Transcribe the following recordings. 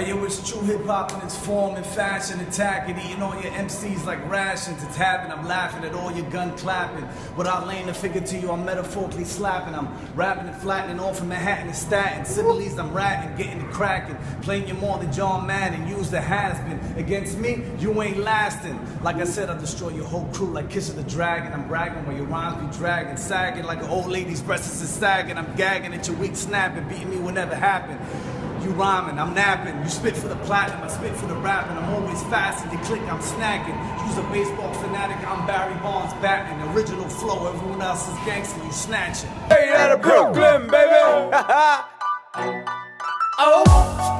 Yo, it's true hip-hop in its form and fashion, attacking, eating all your MCs like rations. It's happening, I'm laughing at all your gun clapping. Without laying a figure to you, I'm metaphorically slapping. I'm rapping and flattening off from Manhattan and Staten. Civilese, I'm ratting, getting it cracking. Playing you more than John Madden, use the has-been. Against me, you ain't lasting. Like I said, I'll destroy your whole crew like Kiss of the Dragon. I'm bragging while your rhymes be dragging, sagging like an old lady's breasts is sagging. I'm gagging at your weak snapping, beating me will never happen. You rhyming, I'm napping. You spit for the platinum, I spit for the rapping. I'm always fast and you click, I'm snagging. You's a baseball fanatic, I'm Barry Bonds batting. Original flow, everyone else is gangster, you snatching. Hey, out of Brooklyn, baby. Oh,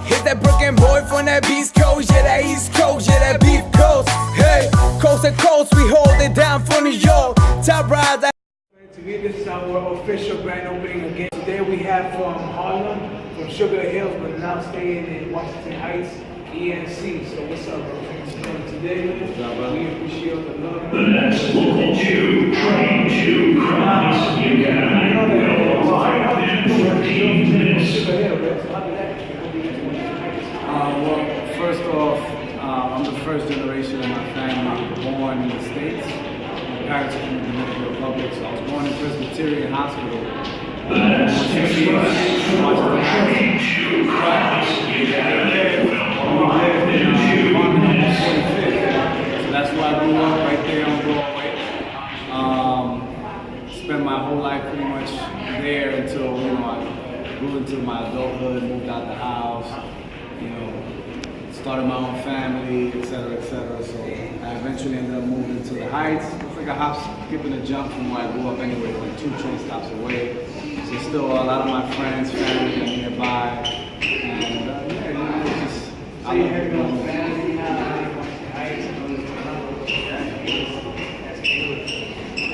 hit that Brooklyn boy from that East Coast, yeah, that East Coast, yeah, that Beef Coast. Hey, coast to coast, we hold it down from New York. Top rise. This is our official grand opening again. Today we have from Harlem, from Sugar Hills, but now staying in Washington Heights, ENC. So what's up, bro? Thanks for coming today. We appreciate the love. Let's look at you, trying to cross. You got 14 minutes. Well, first off, I'm the first generation of my family born in the States. My parents are from the Dominican Republic, so I was born in Presbyterian Hospital. Let's look at you, trying to cross. You got So that's where I grew up, right there on Broadway. Spent my whole life pretty much there until, I grew into my adulthood, moved out the house, started my own family, et cetera, et cetera. So I eventually ended up moving to the Heights. It's like a hop, skip, and a jump from where I grew up anyway, like 2 train stops away. So still a lot of my friends, family are nearby. And just... So you have your own family now, Heights, and that's good.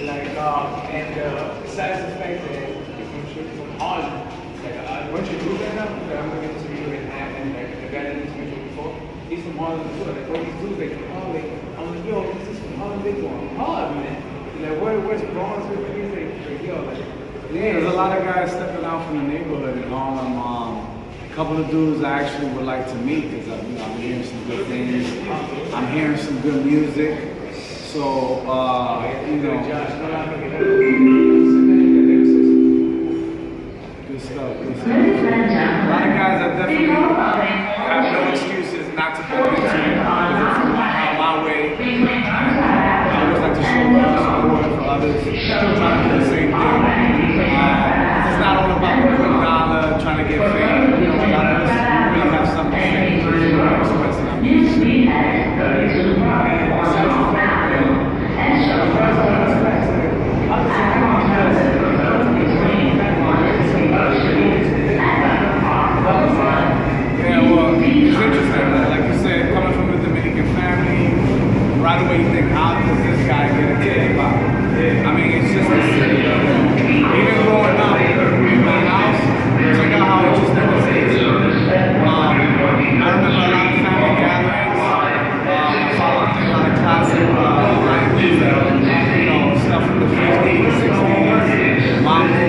Like, and besides the fact that you're from Harlem, like, once you do that now, I'm looking to you and like the guy that just mentioned before, he's from Harlem too. Like, all these dudes, like, I'm like, yo, this is from Harlem, they going hard, man. Like, where's Bronzeville? He's like, yo, like, yeah, there's a lot of guys stepping out from the neighborhood in Harlem. A couple of dudes I actually would like to meet because I'm hearing some good things. I'm hearing some good music. So, good stuff, good stuff. A lot of guys I definitely have no excuses not to go into because they're from my way. I always like to show love and support for others, trying to do the same thing. It's not all about the quick dollar, trying to get fame. A lot of us really have something to say. Expressing our music. Yeah, well, it's interesting. Like you said, coming from a Dominican family, right away you think, how does this guy get into hip-hop? I mean, it's just a city. Even growing up in my house, check out how interesting this is. I remember a lot of family gatherings. Followed a lot of classic stuff from the 50s, 60s. Mambo,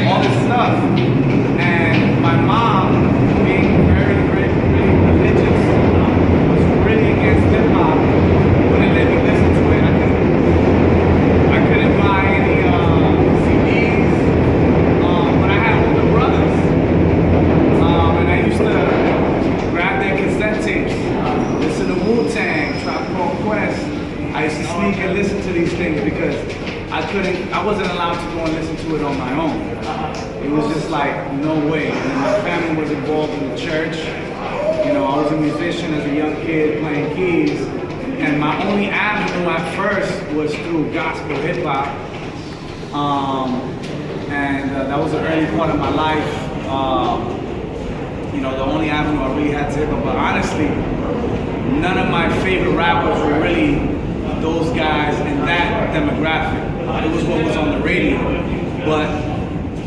all this stuff. And my mom, being very, really religious, was really against hip-hop. Wouldn't let me listen to it. I couldn't buy any CDs. But I had older brothers. And I used to grab their cassette tapes, listen to Wu-Tang, Tribe Called Quest. I used to sneak and listen to these things because I wasn't allowed to go and listen to it on my own. It was just like, no way. And my family was involved in the church. I was a musician as a young kid playing keys. And my only avenue at first was through gospel hip hop. That was the early part of my life. The only avenue I really had to hip hop. But honestly, none of my favorite rappers were really those guys in that demographic. It was what was on the radio. But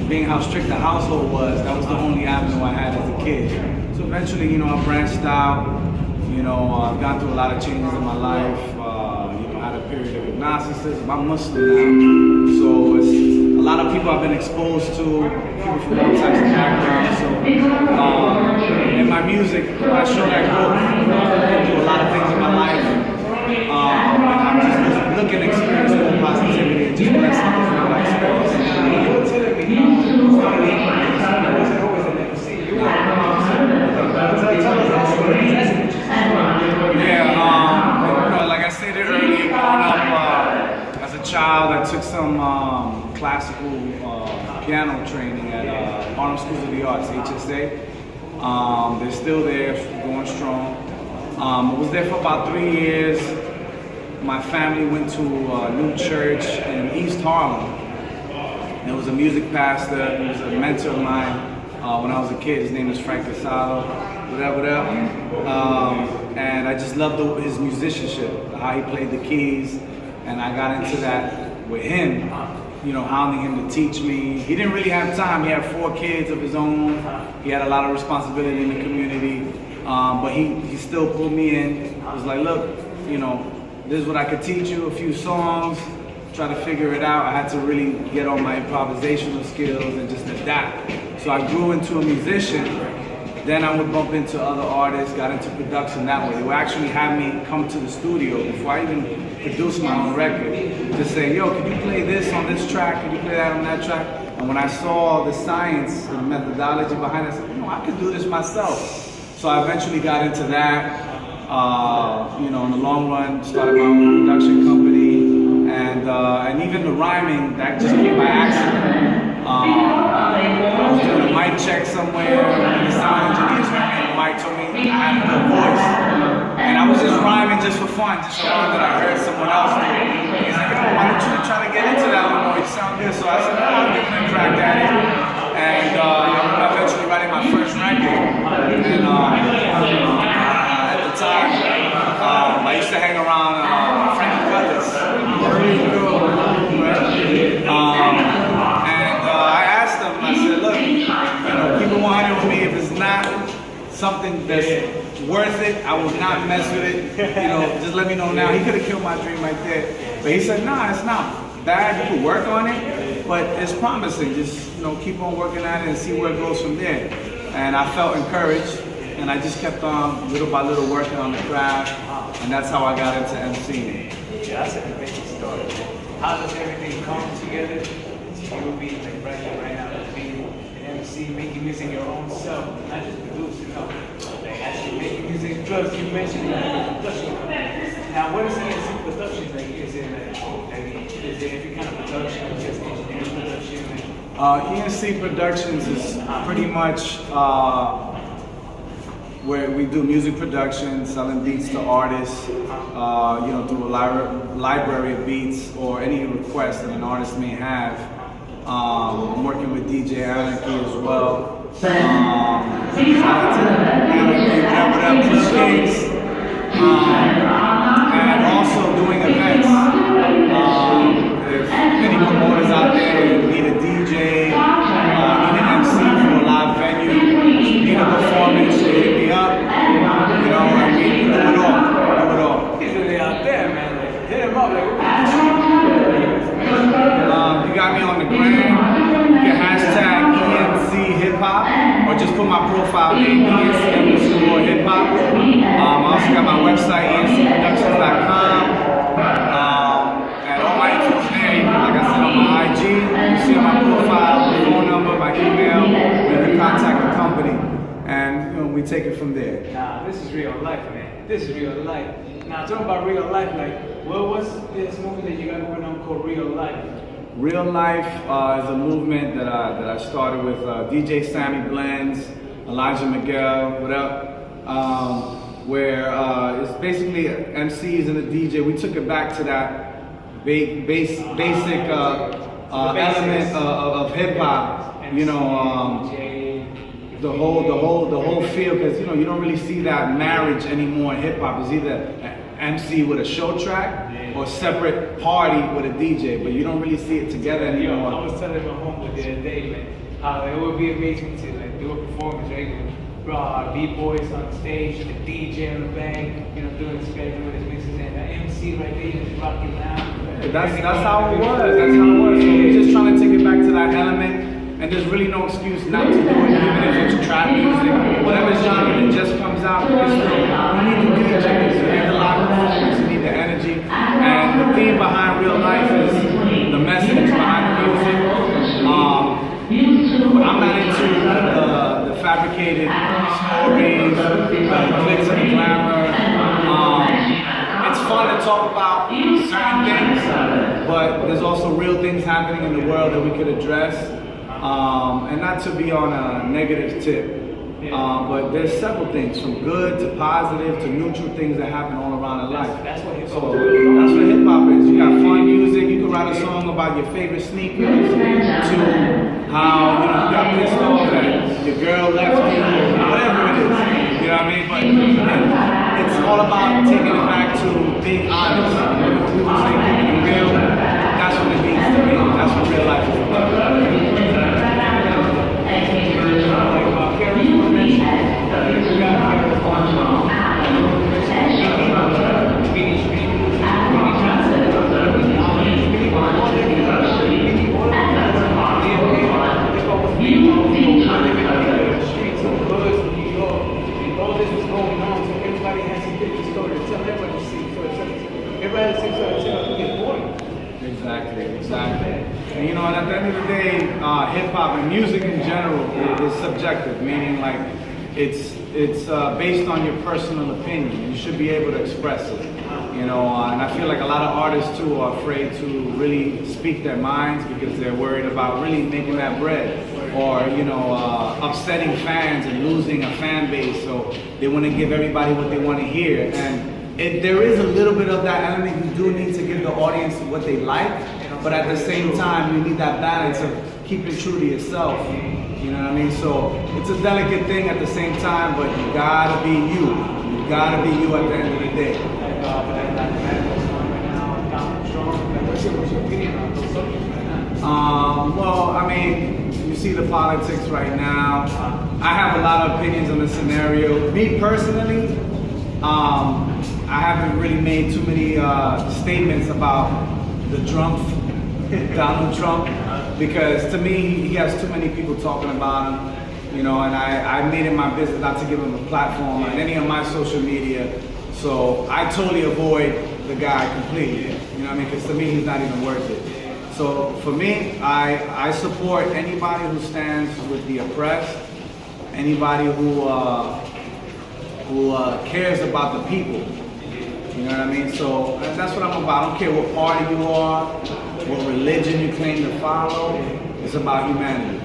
being how strict the household was, that was the only avenue I had as a kid. So eventually, I branched out. I've gone through a lot of changes in my life. I had a period of agnosticism. I'm Muslim now. So it's a lot of people I've been exposed to people from all types of backgrounds. So in my music, I show that growth. I do a lot of things in my life. And I'm just looking to experience more positivity and just bless something in my experience. You were telling me, you wasn't always an MC. You were tell us that story. Yeah, like I stated earlier, growing up as a child, I took some classical piano training at Harlem Schools of the Arts, HSA. They're still there, going strong. I was there for about 3 years. My family went to a new church in East Harlem. There was a music pastor, he was a mentor of mine when I was a kid. His name was Frank Casado, whatever. And I just loved his musicianship, how he played the keys, and I got into that with him, you know, hounding him to teach me. He didn't really have time. He had 4 kids of his own. He had a lot of responsibility in the community, but he still pulled me in. He was like, look, you know, this is what I could teach you, a few songs, try to figure it out. I had to really get on my improvisational skills and just adapt. So I grew into a musician. Then I would bump into other artists, got into production that way. They would actually have me come to the studio before I even produced my own record to say, yo, can you play this on this track? Can you play that on that track? And when I saw the science and methodology behind it, I said, you know, I could do this myself. So I eventually got into that. You know, in the long run, started my own production company, and even the rhyming, that just came by accident. I was doing a mic check somewhere, and the sound engineers heard me, and the mic told me I had a good voice. And I was just rhyming just for fun, just a rhyme that I heard someone else do. He's like, oh, why don't you try to get into that one more? You sound good. So I said, oh, I'll give it a crack at it. And I'm eventually writing my first record. And at the time, I used to hang around Frankie Brothers. I asked them, I said, look, you know, keep it 100 with me. If it's not something that's worth it, I will not mess with it. You know, just let me know now. He could have killed my dream right there. But he said, nah, it's not bad. You can work on it, but it's promising. Just, you know, keep on working at it and see where it goes from there. And I felt encouraged, and I just kept on little by little working on the craft, and that's how I got into emceeing. Yeah, that's an amazing story. How does everything come together to you being like right now, being an MC, making music your own self, not just producing, you know, like actually making music. Plus, you mentioned production. Now, what is ENC Productions like? Is it every kind of production, just engineering production? ENC Productions is pretty much where we do music production, selling beats to artists, you know, through a library of beats or any request that an artist may have. I'm working with DJ Anarchy as well. And also doing events. If any promoters out there need a DJ, need an MC for a live venue, need a performance, hit me up. You know, I mean, we do it all. He's really out there, man. Like, hit him up. You got me on the gram. You can hashtag ENC Hip Hop, or just put my profile name, ENC Hip Hop. I also got my website, ENCProductions.com. And all my info's there. Like I said, on my IG, you see on my profile, my phone number, my email, you can contact the company. And, you know, we take it from there. Nah, this is real life, man. This is real life. Now, talking about real life, like, what's this movement that you got going on called Real Life? Real Life is a movement that I started with DJ Sammy Blends, Elijah Miguel, what up? Where it's basically MCs and a DJ. We took it back to that basic element of hip hop. You know, the whole feel, because you know you don't really see that marriage anymore in hip hop. It's either an MC with a show track or separate party with a DJ, but you don't really see it together anymore. Yo, I was telling my homeboy the other day, man, how it would be amazing to like do a performance, right? B-boys on stage, the DJ on the bank, you know, doing the schedule with his mixes, and the MC right there just rocking out. That's how it was. That's how it was. So we're just trying to take it back to that element and there's really no excuse not to do it, even if it's trap music, whatever genre that just comes out. You need the DJs, you need the live performance, you need the energy, and the theme behind Real Life is the message behind the music. But I'm not into the fabricated stories, the glitz and the glamour. It's fun to talk about certain things, but there's also real things happening in the world that we could address. And not to be on a negative tip, but there's several things, from good to positive to neutral things that happen all around in life. That's what hip hop So that's what hip hop is. You got fun music. You can write a song about your favorite sneakers, to how you got pissed off that your girl left you, or whatever it is. You know what I mean? But it's all about taking it back to being honest. People say keeping it real. That's what it means to me. That's what real life is about. Exactly. And you know, and at the end of the day, hip hop and music in general is subjective, meaning like it's based on your personal opinion. You should be able to express it. You know, and I feel like a lot of artists too are afraid to really speak their minds because they're worried about really making that bread, or upsetting fans and losing a fan base. So they want to give everybody what they want to hear. And there is a little bit of that element. You do need to give the audience what they like, but at the same time, you need that balance of keeping true to yourself. You know what I mean? So it's a delicate thing at the same time, but you gotta be you. You gotta be you at the end of the day. Well, I mean, you see the politics right now. I have a lot of opinions on the scenario. Me personally, I haven't really made too many statements about the Donald Trump, because to me, he has too many people talking about him, and I made it my business not to give him a platform on any of my social media. So I totally avoid the guy completely, you know what I mean? Because to me, he's not even worth it. So for me, I support anybody who stands with the oppressed, anybody who cares about the people. You know what I mean? So that's what I'm about. I don't care what party you are, what religion you claim to follow. It's about humanity.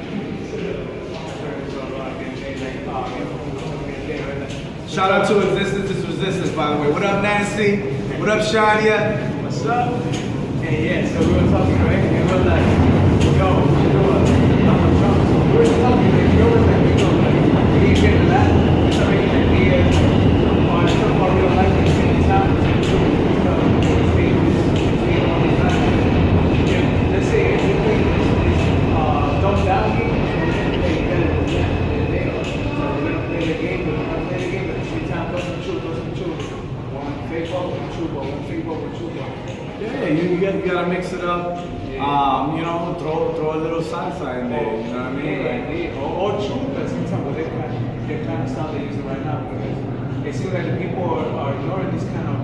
Shout out to Existence is Resistance, by the way. What up, Nancy? What up, Shadia? What's up? Yeah, so we were talking, right? And we were like, yo, Donald Trump. So we were talking, like, yo, we didn't get to that. It's already like, on real life, at the same time. Let's say if you think this dumb down game, they're going to play better than they are. So they're going to play the game, but they're going to play the game, but every time, goes from truth. One fake ball with truth, one fake ball with truth. Yeah, you gotta mix it up. Throw a little salsa in there. You know what I mean? Or truth at the same time, but they're kind of style they're using right now, because it seems like the people are ignoring this kind of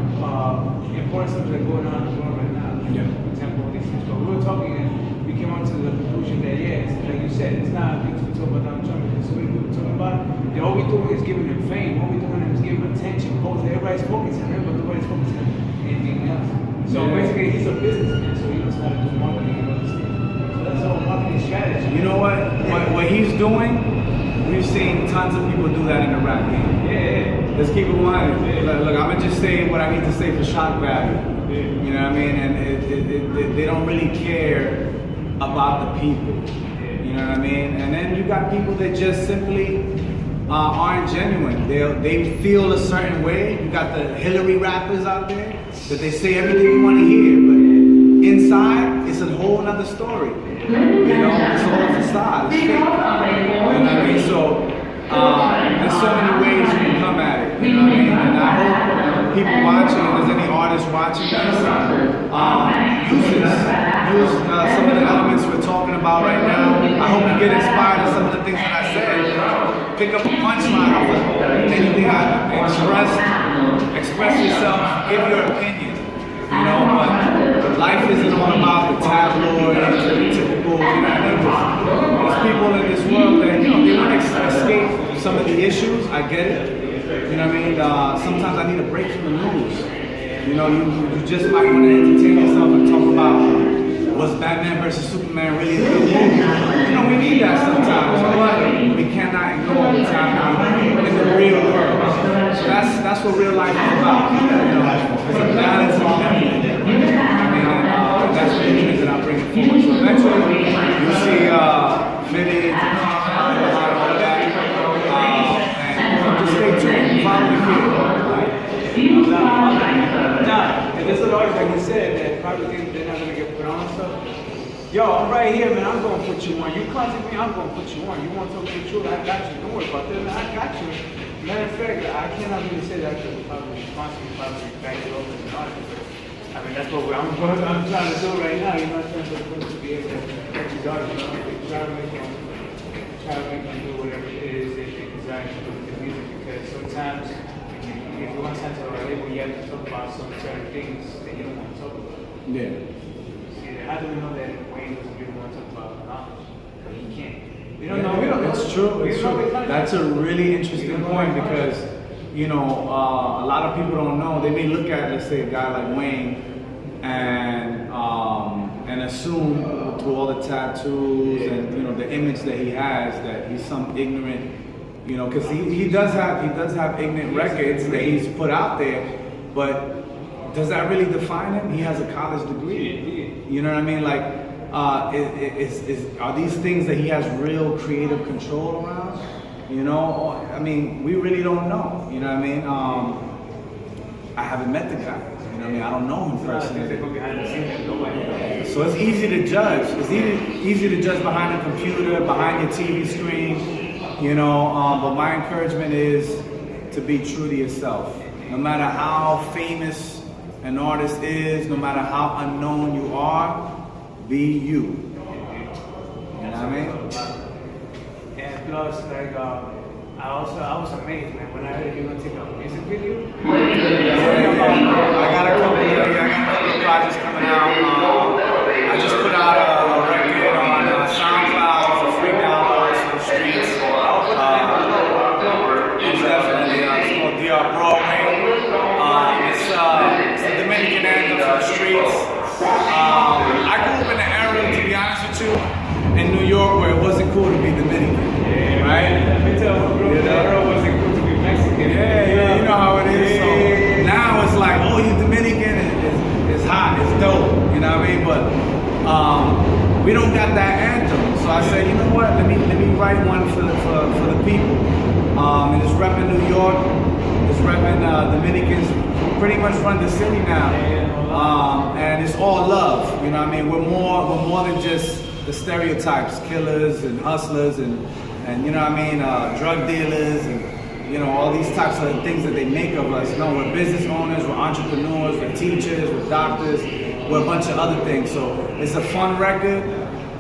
important stuff that's going on in the world right now. Yeah. For example, these things. But we were talking and we came on to the conclusion that it's, like you said, it's not a thing to talk about Donald Trump, because so many people talking about it. All we doing is giving him fame. All we doing is giving him attention. Everybody's focusing on him, but nobody's focusing on anything else. So basically, he's a businessman, so he knows how to do marketing and all this thing. So that's all marketing strategy. You know what he's doing? We've seen tons of people do that in the rap game. Yeah. Let's keep it 100. Look, I'm gonna just say what I need to say for shock value. You know what I mean? And they don't really care about the people. You know what I mean? And then you got people that just simply aren't genuine. They feel a certain way. You got the Hillary rappers out there that they say everything you want to hear, but inside it's a whole other story. It's all facade. It's fake. You know what I mean? So there's so many ways you can come at it. You know what I mean? And I hope people watching, if there's any artists watching this, use some of the elements we're talking about right now. I hope you get inspired in some of the things that I said, pick up a punchline off of anything I express yourself, give your opinion, you know, but life isn't all about the tabloids and the typical, you know, there's people in this world that, you know, they want to escape some of the issues, I get it, you know what I mean, sometimes I need a break from the news, you know, you just might want to entertain yourself and talk about was Batman versus Superman really a good movie? You know, we need that sometimes, but we cannot ignore what's happening in the real world. So that's what real life is about. You know, it's a balance of everything. And that's the things that I bring forward. So eventually, you'll see footage and all that. And just stay tuned. Follow the kid. Nah, and there's a lot, like you said, that probably think they're not gonna get put on stuff. Yo, I'm right here, man. I'm gonna put you on. You contact me, I'm gonna put you on. You want something to truth? I got you. Don't worry about that, man. I got you. Matter of fact, I cannot really say that because probably responsible, probably back it over and all that. I mean, that's what I'm trying to do right now. You know, I'm trying to be able to get you done. You know, try to make them do whatever it is that they desire to do with the music, because sometimes. If you want to enter a label, you have to talk about some certain things that you don't want to talk about. Yeah. See, how do we know that Wayne doesn't really want to talk about knowledge? But he can't. We don't know. We don't know. It's true. It's true. That's a really interesting point because, you know, a lot of people don't know. They may look at, let's say, a guy like Wayne and assume through all the tattoos and, you know, the image that he has that he's some ignorant. You know, because he does have ignorant records that he's put out there, but does that really define him? He has a college degree. You know what I mean? Like, are these things that he has real creative control around? You know, I mean, we really don't know. You know what I mean? I haven't met the guy. You know what I mean? I don't know him personally. So it's easy to judge. It's easy to judge behind a computer, behind your TV screen. You know, but my encouragement is to be true to yourself. No matter how famous an artist is, no matter how unknown you are, be you. You know what I mean? And plus, like, I was amazed, man, when I heard you were gonna take a music video. I got a couple of projects coming out. I just put out a record on SoundCloud for free downloads from the streets. It's definitely it's called DR Broadway. It's a Dominican anthem for the streets. I grew up in an era, to be honest with you, in New York where it wasn't cool to be Dominican, right? Let me tell you, bro, that era wasn't cool to be Mexican. Yeah, you know how it is. So now it's like, oh, you Dominican, it's hot, it's dope, you know what I mean? But we don't got that anthem, so I said, you know what? Let me write one for the people. And it's repping New York. It's repping Dominicans. Pretty much run the city now, and it's all love. You know what I mean? We're more than just the stereotypes, killers and hustlers and you know what I mean, drug dealers and you know all these types of things that they make of us. No, we're business owners, we're entrepreneurs, we're teachers, we're doctors. We're a bunch of other things, so it's a fun record.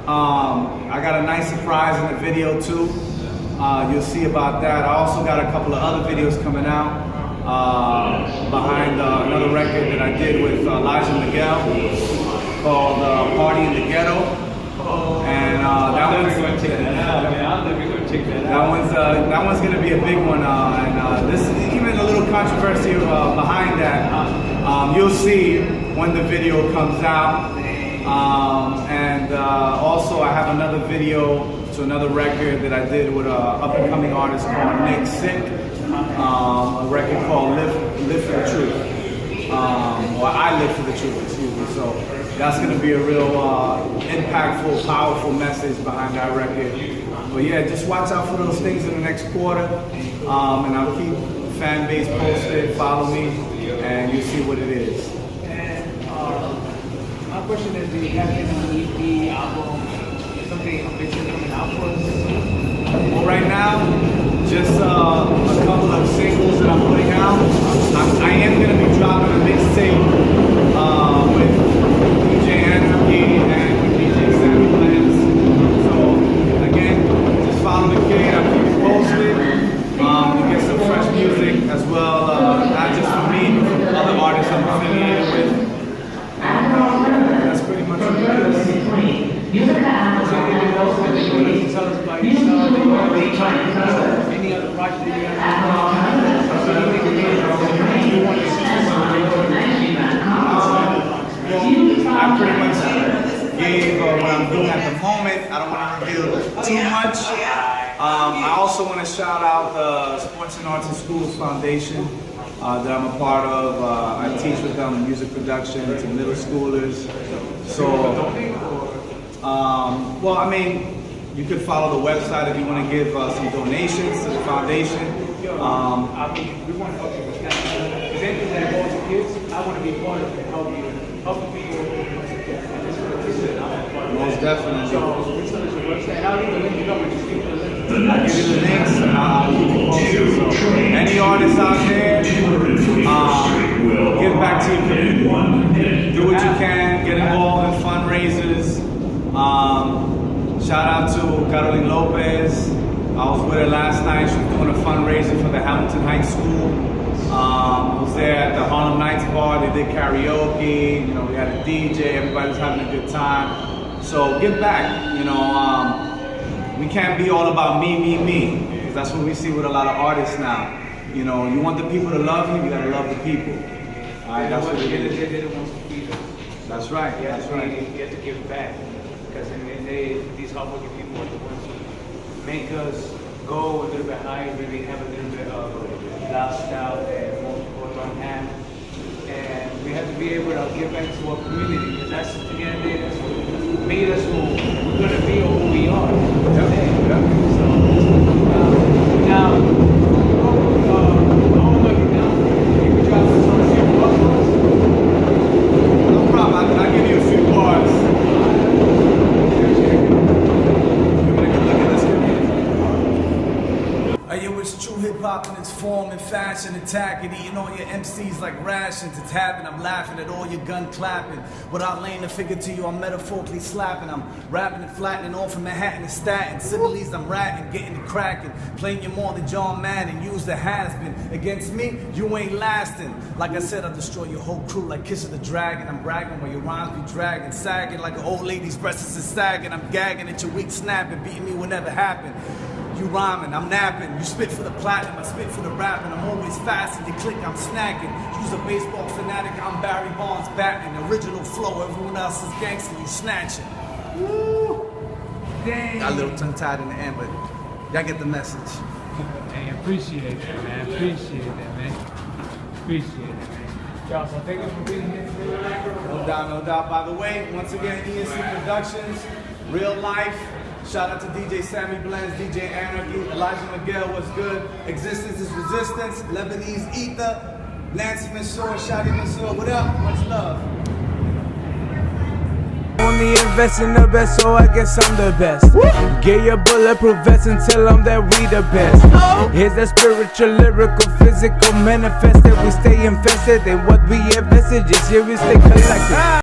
I got a nice surprise in the video too. You'll see about that. I also got a couple of other videos coming out behind another record that I did with Elijah Miguel called Party in the Ghetto. And that one's gonna be a big one. And this is even a little controversy behind that. You'll see when the video comes out. Also I have another video to another record that I did with an up-and-coming artist called Nick Sick. A record called Live for the Truth. Or I Live for the Truth, excuse me. So that's gonna be a real impactful, powerful message behind that record. But yeah, just watch out for those things in the next quarter. And I'll keep the fan base posted, follow me, and you'll see what it is. My question is, do you have any EP, album, something official coming out for us? Well, right now, just a couple of singles that I'm putting out. I am going to be dropping a mixtape with DJ Anarchy and with DJ Sammy Lance. So, again, follow the kid. I keep it posted. You get some fresh music as well, not just from me, but from other artists I'm affiliated with. And that's pretty much what it is. Tell us about yourself, any other project that you I pretty much gave what I'm doing at the moment. I don't want to reveal too much. I also want to shout out the Sports and Arts and Schools Foundation that I'm a part of. I teach with them music production to middle schoolers. So, well, I mean, you could follow the website if you want to give some donations to the foundation. I mean, we want to help you with that. Because anything that involves the kids, I want to be part of it and help you. Helping people. Most definitely. So, this is your website. I'll leave the link up and just keep the link. I'll give you the links and I'll keep you posted. So, any artists out there, give back to your community. Do what you can. Get involved in fundraisers. Shout out to Carolyn Lopez. I was with her last night. She was doing a fundraiser for the Hamilton Heights School. I was there at the Harlem Nights Bar. They did karaoke. You know, we had a DJ. Everybody was having a good time. So give back. You know, we can't be all about me. Because that's what we see with a lot of artists now. You know, you want the people to love you. You gotta love the people. All right, that's what it is. They didn't want to feed us. That's right. That's right. You have to give back. Because in the end, these hardworking people are the ones who make us go a little bit higher, really have a little bit of lifestyle that most people don't have. And we have to be able to give back to our community, because that's, at the end of the day, that's what made us who we're going to be or who we are. So, now, I don't know if you know, you can try to tell us your bars. No problem. I'll give you a few bars. It's true hip hop in its form and fashion, attacking, eating all your MCs like rations. It's happening. I'm laughing at all your gun clapping. Without laying a figure to you, I'm metaphorically slapping. I'm rapping and flattening all from Manhattan to Staten. Similes, I'm ratting, getting it cracking. Playing you more than John Madden. Use the has-been. Against me, you ain't lasting. Like I said, I'll destroy your whole crew like Kiss of the Dragon. I'm bragging while your rhymes be dragging. Sagging like an old lady's breasts is sagging. I'm gagging at your weak snapping. Beating me will never happen. You rhyming, I'm napping. You spit for the platinum, I spit for the rapping. I'm always fast and you click, I'm snagging. You's a baseball fanatic, I'm Barry Bonds batting. Original flow, everyone else is gangster, you snatching. Woo! Dang. Got a little tongue tied in the end, but y'all get the message. Hey, appreciate that, man. Appreciate that, man. Appreciate it, man. Y'all, so thank you for being here today. No doubt, no doubt. By the way, once again, ENC Productions, Real Life. Shout out to DJ Sammy Blends, DJ Anarchy, Elijah Miguel, what's good? Existence is Resistance, Lebanese Ether, Nancy Mansour, Shadi Mansour, what up? Much love. Only invest in the best, so I guess I'm the best. Get your bulletproof vest and tell them that we the best. Here's that spiritual, lyrical, physical manifest that we stay infested in what we invested. Just here we stay collected.